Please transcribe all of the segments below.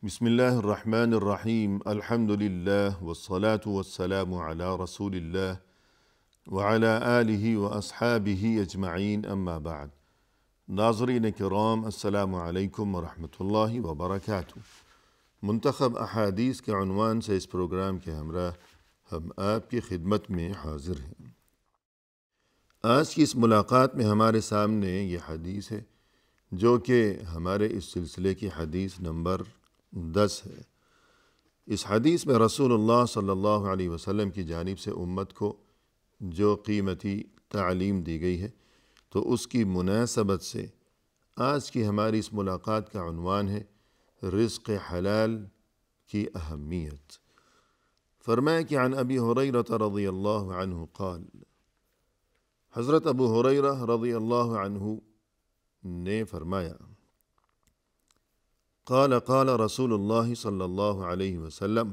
بسم الله الرحمن الرحیم الحمد للہ والصلاة والسلام علی رسول اللہ وعلی آلہ واصحابہ اجمعین اما بعد۔ ناظرین کرام، السلام علیکم ورحمۃ اللہ وبرکاتہ۔ منتخب احادیث کے عنوان سے اس پروگرام کے ہمراہ ہم آپ کی خدمت میں حاضر ہیں۔ آج کی اس ملاقات میں ہمارے سامنے یہ حدیث ہے جو کہ ہمارے اس سلسلے کی حدیث نمبر 10 ہے۔ اس حدیث میں رسول اللہ صلی اللہ علیہ وسلم کی جانب سے امت کو جو قیمتی تعلیم دی گئی ہے، تو اس کی مناسبت سے آج کی ہماری اس ملاقات کا عنوان ہے رزق حلال کی اہمیت۔ فرمایا کہ عن ابی ہریرہ رضی اللہ عنہ قال، حضرت ابو ہریرہ رضی اللہ عنہ نے فرمایا، قال قال رسول اللہ صلی اللہ علیہ وسلم،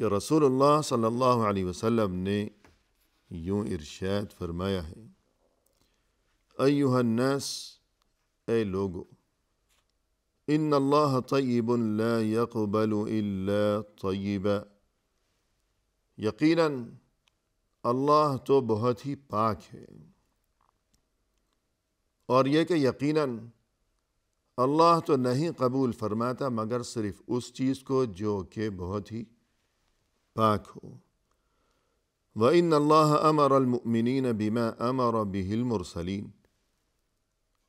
کہ رسول اللہ صلی اللہ علیہ وسلم نے یوں ارشاد فرمایا ہے، ایھا الناس، اے لوگو، ان اللہ طیب لا یقبل الا طیبا، یقیناً اللہ تو بہت ہی پاک ہے، اور یہ کہ یقیناً اللہ تو نہیں قبول فرماتا مگر صرف اس چیز کو جو کہ بہت ہی پاک ہو۔ وَإِنَّ اللَّهَ أَمَرَ الْمُؤْمِنِينَ بِمَا أَمَرَ بِهِ الْمُرْسَلِينَ،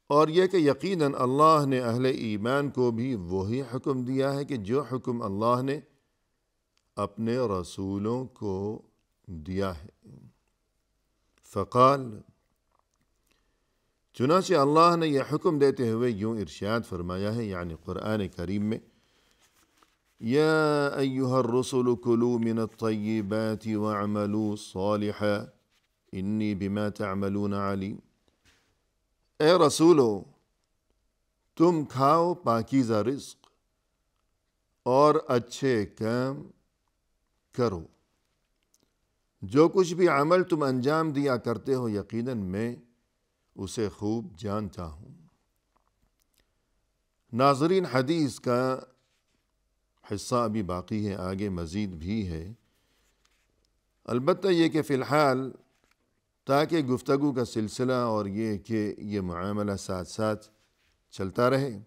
اور یہ کہ یقیناً اللہ نے اہل ایمان کو بھی وہی حکم دیا ہے کہ جو حکم اللہ نے اپنے رسولوں کو دیا ہے۔ فقال، چنانچہ اللہ نے یہ حکم دیتے ہوئے یوں ارشاد فرمایا ہے، یعنی قرآن کریم میں، یا ایھا الرسل کلوا من الطیبات واعملوا صالحا انی بما تعملون علیم، اے رسولو، تم کھاؤ پاکیزہ رزق اور اچھے کام کرو، جو کچھ بھی عمل تم انجام دیا کرتے ہو یقیناً میں اسے خوب جانتا ہوں۔ ناظرین، حدیث کا حصہ ابھی باقی ہے، آگے مزید بھی ہے، البتہ یہ کہ فی الحال تاکہ گفتگو کا سلسلہ اور یہ کہ یہ معاملہ ساتھ ساتھ چلتا رہے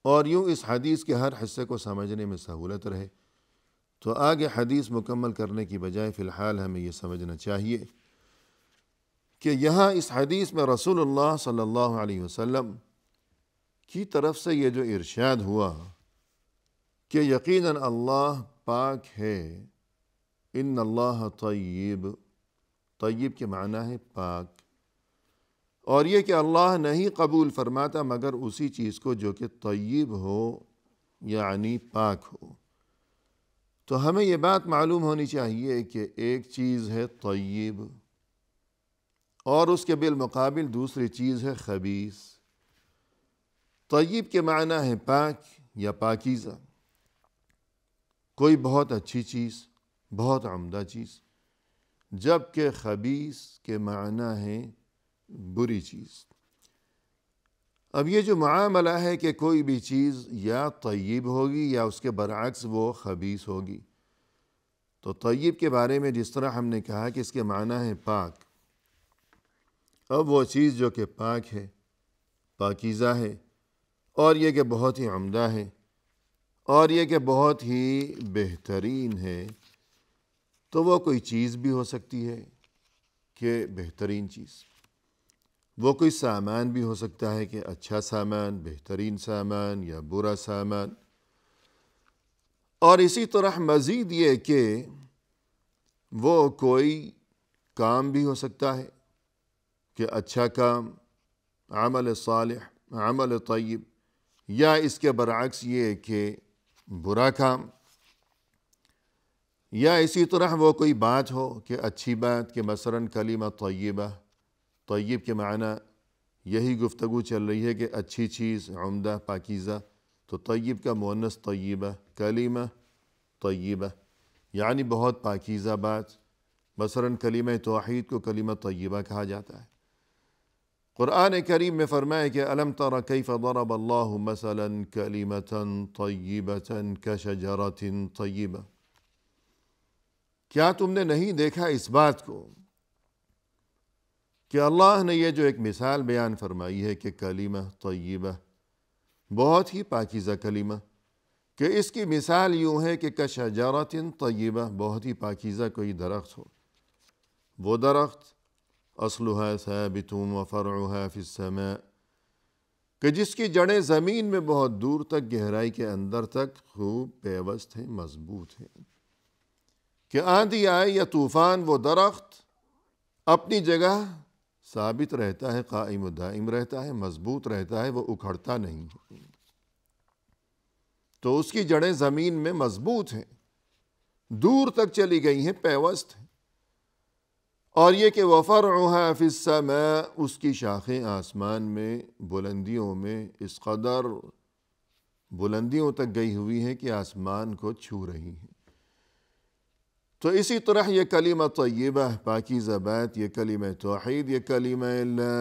اور یوں اس حدیث کے ہر حصے کو سمجھنے میں سہولت رہے، تو آگے حدیث مکمل کرنے کی بجائے فی الحال ہمیں یہ سمجھنا چاہیے کہ یہاں اس حدیث میں رسول اللہ صلی اللہ علیہ وسلم کی طرف سے یہ جو ارشاد ہوا کہ یقیناً اللہ پاک ہے، ان اللہ طیب، طیب کے معنی ہے پاک، اور یہ کہ اللہ نہیں قبول فرماتا مگر اسی چیز کو جو کہ طیب ہو، یعنی پاک ہو۔ تو ہمیں یہ بات معلوم ہونی چاہیے کہ ایک چیز ہے طیب اور اس کے بالمقابل دوسری چیز ہے خبیث۔ طیب کے معنی ہے پاک یا پاکیزہ، کوئی بہت اچھی چیز، بہت عمدہ چیز، جبکہ خبیث کے معنی ہے بری چیز۔ اب یہ جو معاملہ ہے کہ کوئی بھی چیز یا طیب ہوگی یا اس کے برعکس وہ خبیث ہوگی، تو طیب کے بارے میں جس طرح ہم نے کہا کہ اس کے معنی ہے پاک، اب وہ چیز جو کہ پاک ہے، پاکیزہ ہے، اور یہ کہ بہت ہی عمدہ ہے، اور یہ کہ بہت ہی بہترین ہے، تو وہ کوئی چیز بھی ہو سکتی ہے کہ بہترین چیز، وہ کوئی سامان بھی ہو سکتا ہے کہ اچھا سامان، بہترین سامان یا برا سامان، اور اسی طرح مزید یہ کہ وہ کوئی کام بھی ہو سکتا ہے کہ اچھا کام، عمل صالح، عمل طیب، یا اس کے برعکس یہ کہ برا کام، یا اسی طرح وہ کوئی بات ہو کہ اچھی بات، کہ مثلاً کلمہ طیبہ، طیب کے معنی یہی گفتگو چل رہی ہے کہ اچھی چیز، عمدہ، پاکیزہ، تو طیب کا مؤنث طیبہ، کلمہ طیبہ، یعنی بہت پاکیزہ بات، مثلاً کلمہ توحید کو کلمہ طیبہ کہا جاتا ہے۔ قرآن کریم میں فرمائے کہ الم تر کیف ضرب اللہ مثلا کلمۃ طیبۃ کشجرۃ طیبہ، کیا تم نے نہیں دیکھا اس بات کو کہ اللہ نے یہ جو ایک مثال بیان فرمائی ہے کہ کلمہ طیبہ، بہت ہی پاکیزہ کلمہ، کہ اس کی مثال یوں ہے کہ کشجرۃ طیبہ، بہت ہی پاکیزہ کوئی درخت ہو، وہ درخت اصلها ثابت وفرعها في السماء، کہ جس کی جڑیں زمین میں بہت دور تک، گہرائی کے اندر تک خوب پیوست ہیں، مضبوط ہیں، کہ آندھی آئے یا طوفان وہ درخت اپنی جگہ ثابت رہتا ہے، قائم و دائم رہتا ہے، مضبوط رہتا ہے، وہ اکھڑتا نہیں ہے، تو اس کی جڑیں زمین میں مضبوط ہیں، دور تک چلی گئی ہیں، پیوست ہیں۔ اور یہ کہ وَفَرْعُهَا فِي السَّمَاءِ، اس کی شاخیں آسمان میں بلندیوں میں اس قدر بلندیوں تک گئی ہوئی ہیں کہ آسمان کو چھو رہی ہیں۔ تو اسی طرح یہ کلمہ طیبہ، پاکیزہ بات، یہ کلمہ توحید، یہ کلمہ لا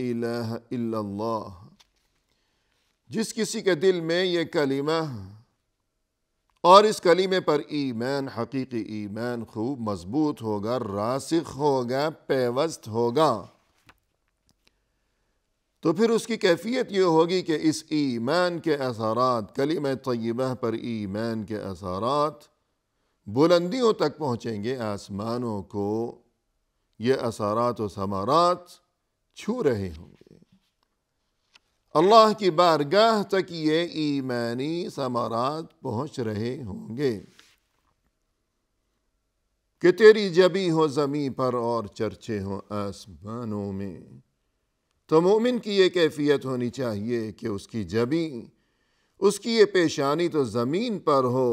الہ الا اللہ، جس کسی کے دل میں یہ کلمہ اور اس کلمے پر ایمان، حقیقی ایمان خوب مضبوط ہوگا، راسخ ہوگا، پیوست ہوگا، تو پھر اس کی کیفیت یہ ہوگی کہ اس ایمان کے اثرات، کلمہ طیبہ پر ایمان کے اثرات بلندیوں تک پہنچیں گے، آسمانوں کو یہ اثرات و ثمرات چھو رہے ہوں گے، اللہ کی بارگاہ تک یہ ایمانی ثمرات پہنچ رہے ہوں گے، کہ تیری جبی ہو زمیں پر اور چرچے ہوں آسمانوں میں۔ تو مومن کی یہ کیفیت ہونی چاہیے کہ اس کی جبی، اس کی یہ پیشانی تو زمین پر ہو،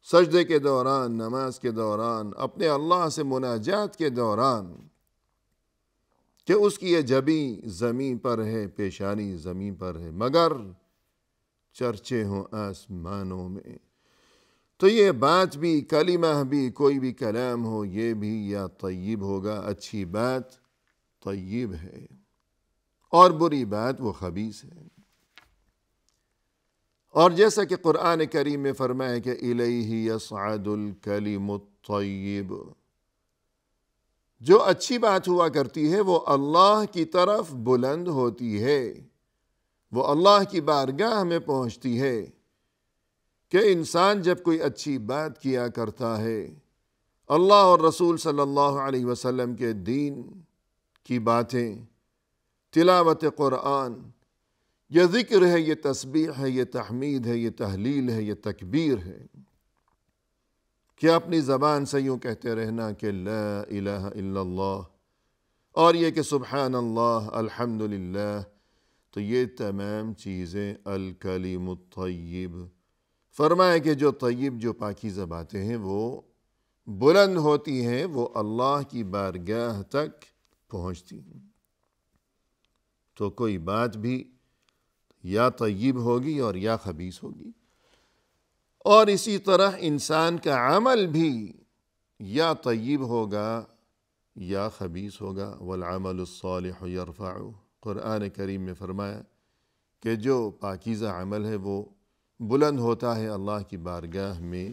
سجدے کے دوران، نماز کے دوران، اپنے اللہ سے مناجات کے دوران، کہ اس کی یہ جبی زمین پر ہے، پیشانی زمین پر ہے، مگر چرچے ہوں آسمانوں میں۔ تو یہ بات بھی، کلمہ بھی، کوئی بھی کلام ہو، یہ بھی یا طیب ہوگا، اچھی بات طیب ہے، اور بری بات وہ خبیث ہے۔ اور جیسا کہ قرآن کریم میں فرمایا کہ الیہ یصعد الکلم الطیب، جو اچھی بات ہوا کرتی ہے وہ اللہ کی طرف بلند ہوتی ہے، وہ اللہ کی بارگاہ میں پہنچتی ہے، کہ انسان جب کوئی اچھی بات کیا کرتا ہے، اللہ اور رسول صلی اللہ علیہ وسلم کے دین کی باتیں، تلاوت قرآن، یہ ذکر ہے، یہ تسبیح ہے، یہ تحمید ہے، یہ تحلیل ہے، یہ تکبیر ہے، کہ اپنی زبان سے یوں کہتے رہنا کہ لا الہ الا اللہ، اور یہ کہ سبحان اللہ، الحمدللہ، تو یہ تمام چیزیں الکلم الطیب، فرمایا کہ جو طیب، جو پاکیزہ باتیں ہیں وہ بلند ہوتی ہیں، وہ اللہ کی بارگاہ تک پہنچتی ہیں۔ تو کوئی بات بھی یا طیب ہوگی اور یا خبیث ہوگی، اور اسی طرح انسان کا عمل بھی یا طیب ہوگا یا خبیث ہوگا۔ والعمل الصالح یرفعہ، قرآن کریم میں فرمایا کہ جو پاکیزہ عمل ہے وہ بلند ہوتا ہے، اللہ کی بارگاہ میں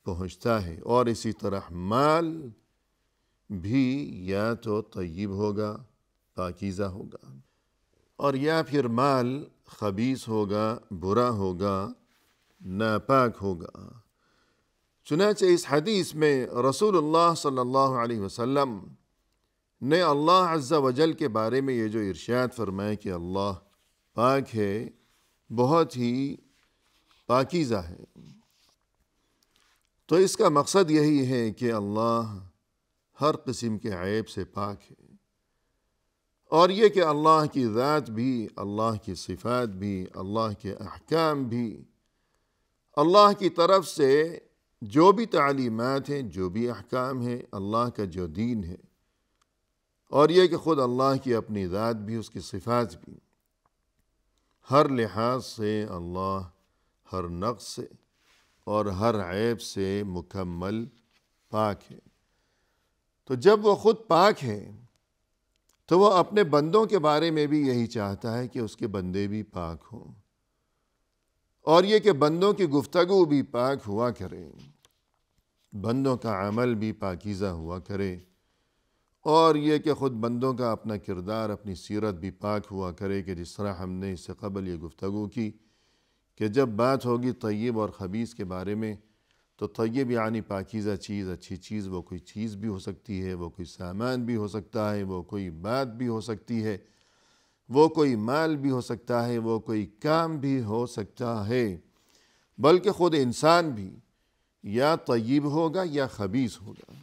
پہنچتا ہے، اور اسی طرح مال بھی یا تو طیب ہوگا، پاکیزہ ہوگا، اور یا پھر مال خبیث ہوگا، برا ہوگا، ناپاک ہوگا۔ چنانچہ اس حدیث میں رسول اللہ صلی اللہ علیہ وسلم نے اللہ عز و جل کے بارے میں یہ جو ارشاد فرمائے کہ اللہ پاک ہے، بہت ہی پاکیزہ ہے، تو اس کا مقصد یہی ہے کہ اللہ ہر قسم کے عیب سے پاک ہے، اور یہ کہ اللہ کی ذات بھی، اللہ کی صفات بھی، اللہ کے احکام بھی، اللہ کی طرف سے جو بھی تعلیمات ہیں، جو بھی احکام ہیں، اللہ کا جو دین ہے، اور یہ کہ خود اللہ کی اپنی ذات بھی، اس کی صفات بھی، ہر لحاظ سے اللہ ہر نقص سے اور ہر عیب سے مکمل پاک ہے۔ تو جب وہ خود پاک ہے تو وہ اپنے بندوں کے بارے میں بھی یہی چاہتا ہے کہ اس کے بندے بھی پاک ہوں، اور یہ کہ بندوں کی گفتگو بھی پاک ہوا کرے، بندوں کا عمل بھی پاکیزہ ہوا کرے، اور یہ کہ خود بندوں کا اپنا کردار، اپنی سیرت بھی پاک ہوا کرے، کہ جس طرح ہم نے اس سے قبل یہ گفتگو کی کہ جب بات ہوگی طیب اور خبیث کے بارے میں، تو طیب یعنی پاکیزہ چیز، اچھی چیز، وہ کوئی چیز بھی ہو سکتی ہے، وہ کوئی سامان بھی ہو سکتا ہے، وہ کوئی بات بھی ہو سکتی ہے، وہ کوئی مال بھی ہو سکتا ہے، وہ کوئی کام بھی ہو سکتا ہے، بلکہ خود انسان بھی یا طیب ہوگا یا خبیث ہوگا،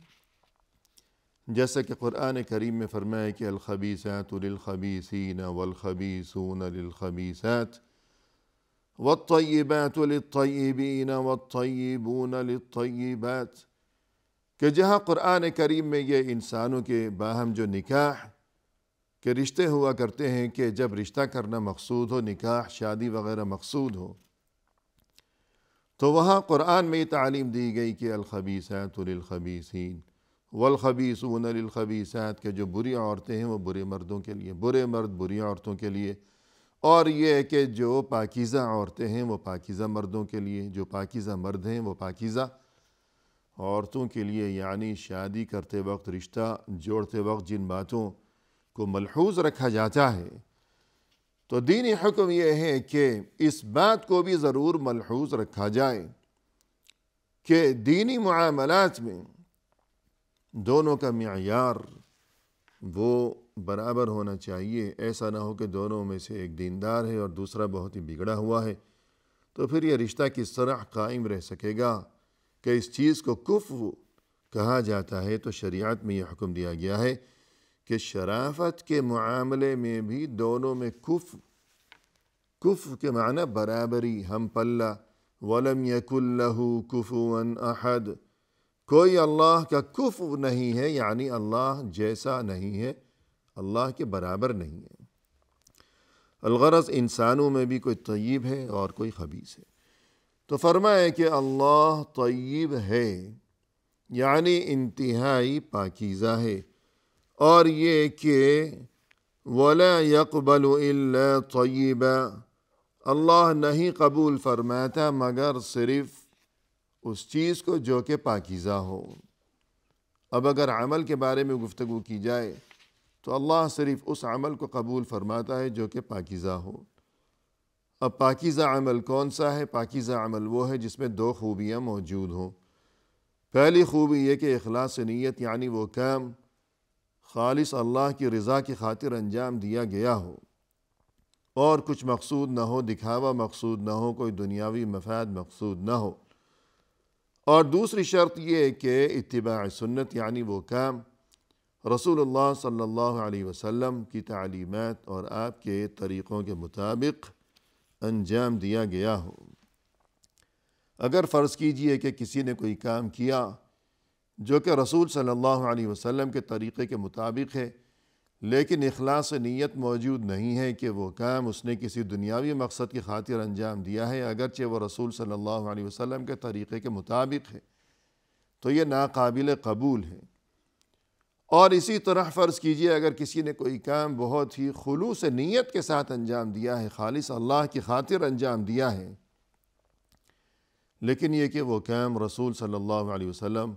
جیسا کہ قرآن کریم میں فرمایا کہ الخبیثات للخبیثین والخبیثون للخبیثات والطیبات للطیبین والطیبون للطیبات، کہ جہاں قرآن کریم میں یہ انسانوں کے باہم جو نکاح کے رشتے ہوا کرتے ہیں، کہ جب رشتہ کرنا مقصود ہو، نکاح شادی وغیرہ مقصود ہو، تو وہاں قرآن میں یہ تعلیم دی گئی کہ الخبیثات للخبیثین والخبیثون للخبیثات، کہ جو بری عورتیں ہیں وہ برے مردوں کے لیے، برے مرد بری عورتوں کے لیے، اور یہ کہ جو پاکیزہ عورتیں ہیں وہ پاکیزہ مردوں کے لیے، جو پاکیزہ مرد ہیں وہ پاکیزہ عورتوں کے لیے، یعنی شادی کرتے وقت، رشتہ جوڑتے وقت جن باتوں کو ملحوظ رکھا جاتا ہے، تو دینی حکم یہ ہے کہ اس بات کو بھی ضرور ملحوظ رکھا جائے کہ دینی معاملات میں دونوں کا معیار وہ برابر ہونا چاہیے۔ ایسا نہ ہو کہ دونوں میں سے ایک دیندار ہے اور دوسرا بہت ہی بگڑا ہوا ہے، تو پھر یہ رشتہ کس طرح قائم رہ سکے گا؟ کہ اس چیز کو کفو کہا جاتا ہے، تو شریعت میں یہ حکم دیا گیا ہے کہ شرافت کے معاملے میں بھی دونوں میں کفو کے معنی برابری، ہم پلہ، وَلَمْ يَكُنْ لَهُ كُفُوًا أَحَدٌ، کوئی اللہ کا کفو نہیں ہے، یعنی اللہ جیسا نہیں ہے، اللہ کے برابر نہیں ہے۔ الغرض انسانوں میں بھی کوئی طیب ہے اور کوئی خبیث ہے، تو فرمائے کہ اللہ طیب ہے، یعنی انتہائی پاکیزہ ہے، اور یہ کہ وَلَا يَقْبَلُ إِلَّا طَيِّبًا، اللہ نہیں قبول فرماتا مگر صرف اس چیز کو جو کہ پاکیزہ ہو۔ اب اگر عمل کے بارے میں گفتگو کی جائے تو اللہ صرف اس عمل کو قبول فرماتا ہے جو کہ پاکیزہ ہو۔ اب پاکیزہ عمل کون سا ہے؟ پاکیزہ عمل وہ ہے جس میں دو خوبیاں موجود ہوں۔ پہلی خوبی یہ کہ اخلاص نیت، یعنی وہ کام خالص اللہ کی رضا کی خاطر انجام دیا گیا ہو اور کچھ مقصود نہ ہو، دکھاوا مقصود نہ ہو، کوئی دنیاوی مفاد مقصود نہ ہو۔ اور دوسری شرط یہ کہ اتباع سنت، یعنی وہ کام رسول اللہ صلی اللہ علیہ وسلم کی تعلیمات اور آپ کے طریقوں کے مطابق انجام دیا گیا ہو۔ اگر فرض کیجئے کہ کسی نے کوئی کام کیا جو کہ رسول صلی اللہ علیہ وسلم کے طریقے کے مطابق ہے، لیکن اخلاص نیت موجود نہیں ہے کہ وہ کام اس نے کسی دنیاوی مقصد کی خاطر انجام دیا ہے، اگرچہ وہ رسول صلی اللہ علیہ وسلم کے طریقے کے مطابق ہے، تو یہ ناقابل قبول ہے۔ اور اسی طرح فرض کیجئے اگر کسی نے کوئی کام بہت ہی خلوص نیت کے ساتھ انجام دیا ہے، خالص اللہ کی خاطر انجام دیا ہے، لیکن یہ کہ وہ کام رسول صلی اللہ علیہ وسلم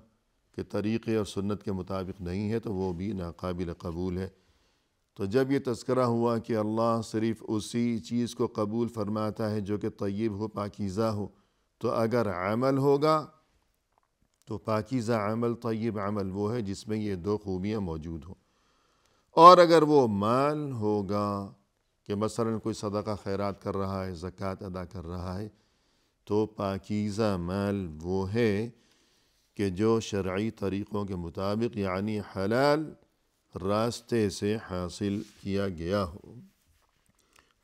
کے طریقے اور سنت کے مطابق نہیں ہے، تو وہ بھی ناقابل قبول ہے۔ تو جب یہ تذکرہ ہوا کہ اللہ صرف اسی چیز کو قبول فرماتا ہے جو کہ طیب ہو، پاکیزہ ہو، تو اگر عمل ہوگا تو پاکیزہ عمل، طیب عمل وہ ہے جس میں یہ دو خوبیاں موجود ہوں۔ اور اگر وہ مال ہوگا کہ مثلا کوئی صدقہ خیرات کر رہا ہے، زکوٰۃ ادا کر رہا ہے، تو پاکیزہ مال وہ ہے کہ جو شرعی طریقوں کے مطابق، یعنی حلال راستے سے حاصل کیا گیا ہو،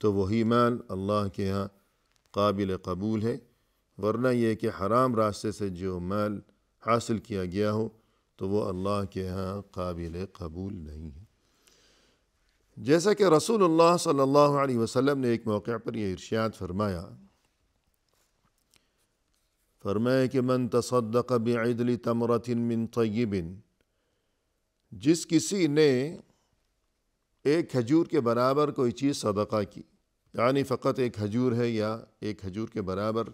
تو وہی مال اللہ کے ہاں قابل قبول ہے، ورنہ یہ کہ حرام راستے سے جو مال حاصل کیا گیا ہو تو وہ اللہ کے ہاں قابل قبول نہیں ہے۔ جیسا کہ رسول اللہ صلی اللہ علیہ وسلم نے ایک موقع پر یہ ارشاد فرمایا کہ من تصدق بعدل تمرۃ من طیب، جس کسی نے ایک کھجور کے برابر کوئی چیز صدقہ کی، یعنی فقط ایک کھجور ہے یا ایک کھجور کے برابر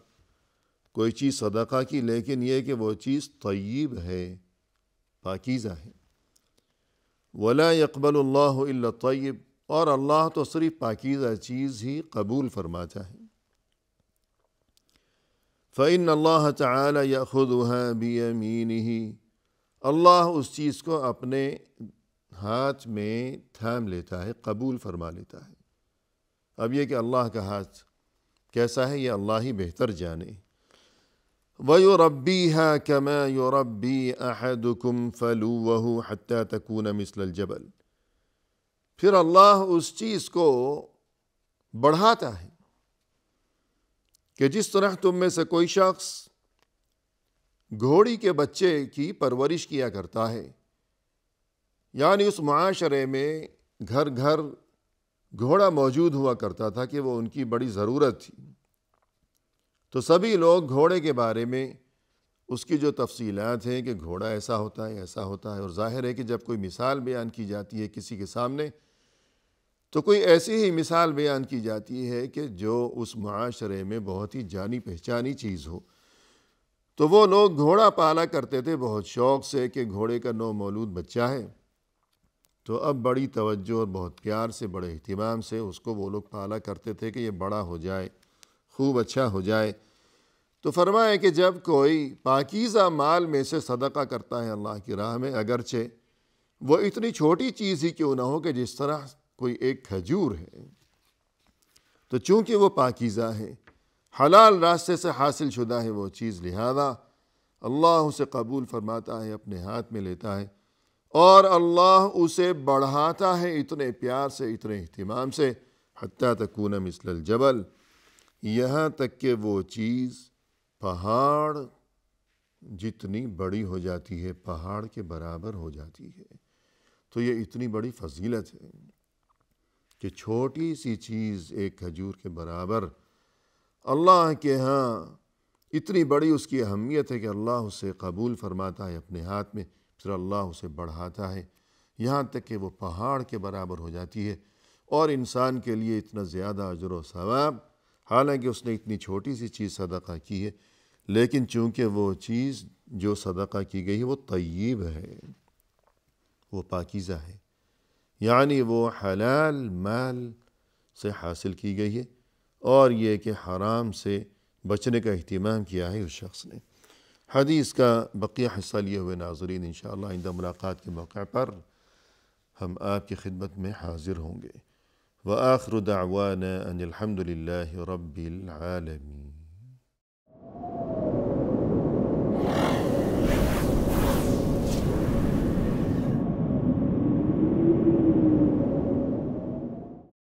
کوئی چیز صدقہ کی، لیکن یہ کہ وہ چیز طیب ہے، پاکیزہ ہے۔ وَلَا يَقْبَلُ اللَّهُ إِلَّا الطَّيِّبَ، اور اللہ تو صرف پاکیزہ چیز ہی قبول فرماتا ہے۔ فَإِنَّ اللَّهَ تَعَالَى يَأْخُذُهَا بِيَمِينِهِ، اللہ اس چیز کو اپنے ہاتھ میں تھام لیتا ہے، قبول فرما لیتا ہے۔ اب یہ کہ اللہ کا ہاتھ کیسا ہے یہ اللہ ہی بہتر جانے۔ وَيُرَبِّيهَا كَمَا يُرَبِّي أَحَدُكُمْ فَلُوَّهُ حَتَّى تَكُونَ مِثْلَ الْجَبَلِ، پھر اللہ اس چیز کو بڑھاتا ہے کہ جس طرح تم میں سے کوئی شخص گھوڑی کے بچے کی پرورش کیا کرتا ہے، یعنی اس معاشرے میں گھر گھر گھوڑا موجود ہوا کرتا تھا کہ وہ ان کی بڑی ضرورت تھی، تو سبھی لوگ گھوڑے کے بارے میں اس کی جو تفصیلات ہیں کہ گھوڑا ایسا ہوتا ہے ایسا ہوتا ہے، اور ظاہر ہے کہ جب کوئی مثال بیان کی جاتی ہے کسی کے سامنے تو کوئی ایسی ہی مثال بیان کی جاتی ہے کہ جو اس معاشرے میں بہت ہی جانی پہچانی چیز ہو۔ تو وہ لوگ گھوڑا پالا کرتے تھے بہت شوق سے کہ گھوڑے کا نو مولود بچہ ہے، تو اب بڑی توجہ اور بہت پیار سے، بڑے اہتمام سے اس کو وہ لوگ پالا کرتے تھے کہ یہ بڑا ہو جائے، خوب اچھا ہو جائے۔ تو فرمایا کہ جب کوئی پاکیزہ مال میں سے صدقہ کرتا ہے اللہ کی راہ میں، اگرچہ وہ اتنی چھوٹی چیز ہی کیوں نہ ہو کہ جس طرح کوئی ایک کھجور ہے، تو چونکہ وہ پاکیزہ ہے، حلال راستے سے حاصل شدہ ہے وہ چیز، لہذا اللہ اسے قبول فرماتا ہے، اپنے ہاتھ میں لیتا ہے، اور اللہ اسے بڑھاتا ہے اتنے پیار سے، اتنے اہتمام سے، حتیٰ تکون مثل الجبل، یہاں تک کہ وہ چیز پہاڑ جتنی بڑی ہو جاتی ہے، پہاڑ کے برابر ہو جاتی ہے۔ تو یہ اتنی بڑی فضیلت ہے کہ چھوٹی سی چیز ایک کھجور کے برابر اللہ کے ہاں اتنی بڑی اس کی اہمیت ہے کہ اللہ اسے قبول فرماتا ہے اپنے ہاتھ میں، پھر اللہ اسے بڑھاتا ہے یہاں تک کہ وہ پہاڑ کے برابر ہو جاتی ہے، اور انسان کے لیے اتنا زیادہ اجر و ثواب، حالانکہ اس نے اتنی چھوٹی سی چیز صدقہ کی ہے، لیکن چونکہ وہ چیز جو صدقہ کی گئی ہے وہ طیب ہے، وہ پاکیزہ ہے، یعنی وہ حلال مال سے حاصل کی گئی ہے، اور یہ کہ حرام سے بچنے کا اہتمام کیا ہے اس شخص نے۔ حدیث کا بقیہ حصہ لیے ہوئے ناظرین انشاءاللہ آئندہ ملاقات کے موقع پر ہم آپ کی خدمت میں حاضر ہوں گے۔ وآخر دعوانا ان الحمد للہ رب العالمین۔